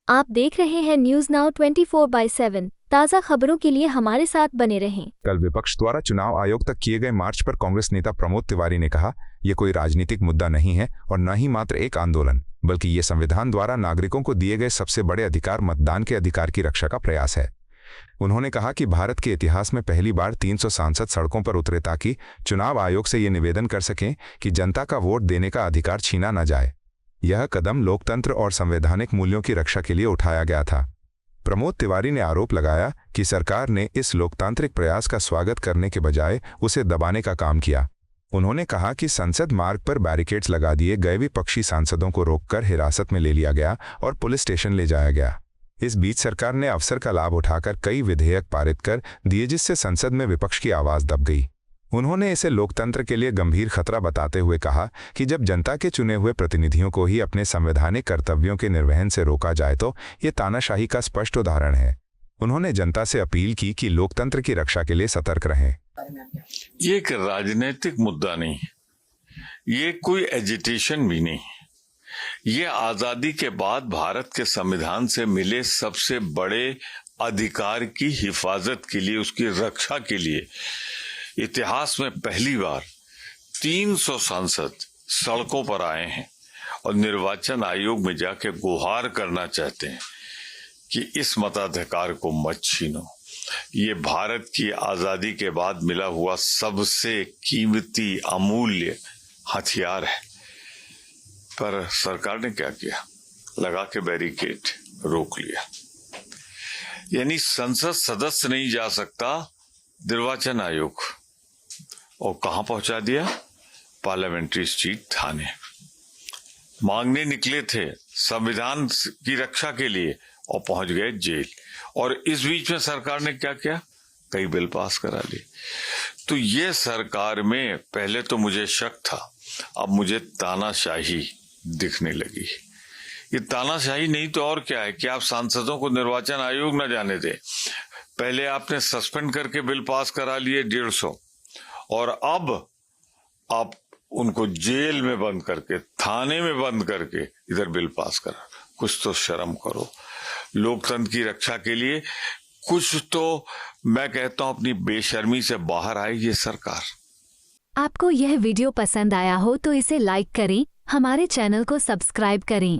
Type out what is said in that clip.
आप देख रहे हैं न्यूज नाउ 24/7 ताज़ा खबरों के लिए हमारे साथ बने रहें। कल विपक्ष द्वारा चुनाव आयोग तक किए गए मार्च पर कांग्रेस नेता प्रमोद तिवारी ने कहा, यह कोई राजनीतिक मुद्दा नहीं है और न ही मात्र एक आंदोलन, बल्कि ये संविधान द्वारा नागरिकों को दिए गए सबसे बड़े अधिकार मतदान के अधिकार की रक्षा का प्रयास है। उन्होंने कहा कि भारत के इतिहास में पहली बार 300 सांसद सड़कों पर उतरे ताकि चुनाव आयोग से ये निवेदन कर सकें कि जनता का वोट देने का अधिकार छीना न जाए। यह कदम लोकतंत्र और संवैधानिक मूल्यों की रक्षा के लिए उठाया गया था। प्रमोद तिवारी ने आरोप लगाया कि सरकार ने इस लोकतांत्रिक प्रयास का स्वागत करने के बजाय उसे दबाने का काम किया। उन्होंने कहा कि संसद मार्ग पर बैरिकेड्स लगा दिए गए विपक्षी सांसदों को रोककर हिरासत में ले लिया गया और पुलिस स्टेशन ले जाया गया। इस बीच सरकार ने अवसर का लाभ उठाकर कई विधेयक पारित कर दिए, जिससे संसद में विपक्ष की आवाज दब गई। उन्होंने इसे लोकतंत्र के लिए गंभीर खतरा बताते हुए कहा कि जब जनता के चुने हुए प्रतिनिधियों को ही अपने संवैधानिक कर्तव्यों के निर्वहन से रोका जाए तो ये तानाशाही का स्पष्ट उदाहरण है। उन्होंने जनता से अपील की कि लोकतंत्र की रक्षा के लिए सतर्क रहें। ये एक राजनीतिक मुद्दा नहीं, ये कोई एजिटेशन भी नहीं, ये आजादी के बाद भारत के संविधान से मिले सबसे बड़े अधिकार की हिफाजत के लिए, उसकी रक्षा के लिए इतिहास में पहली बार 300 सांसद सड़कों पर आए हैं और निर्वाचन आयोग में जाके गुहार करना चाहते हैं कि इस मताधिकार को मत छीनो। ये भारत की आजादी के बाद मिला हुआ सबसे कीमती अमूल्य हथियार है। पर सरकार ने क्या किया? लगा के बैरिकेड रोक लिया। यानी संसद सदस्य नहीं जा सकता, निर्वाचन आयोग। और कहां पहुंचा दिया? पार्लियामेंट्री स्ट्रीट थाने। मांगने निकले थे संविधान की रक्षा के लिए और पहुंच गए जेल। और इस बीच में सरकार ने क्या किया? कई बिल पास करा लिए। तो ये सरकार में पहले तो मुझे शक था, अब मुझे तानाशाही दिखने लगी। ये तानाशाही नहीं तो और क्या है कि आप सांसदों को निर्वाचन आयोग न जाने दें। पहले आपने सस्पेंड करके बिल पास करा लिए 150, और अब आप उनको जेल में बंद करके, थाने में बंद करके इधर बिल पास करा। कुछ तो शर्म करो। लोकतंत्र की रक्षा के लिए कुछ तो, मैं कहता हूं, अपनी बेशर्मी से बाहर आई ये सरकार। आपको यह वीडियो पसंद आया हो तो इसे लाइक करें, हमारे चैनल को सब्सक्राइब करें।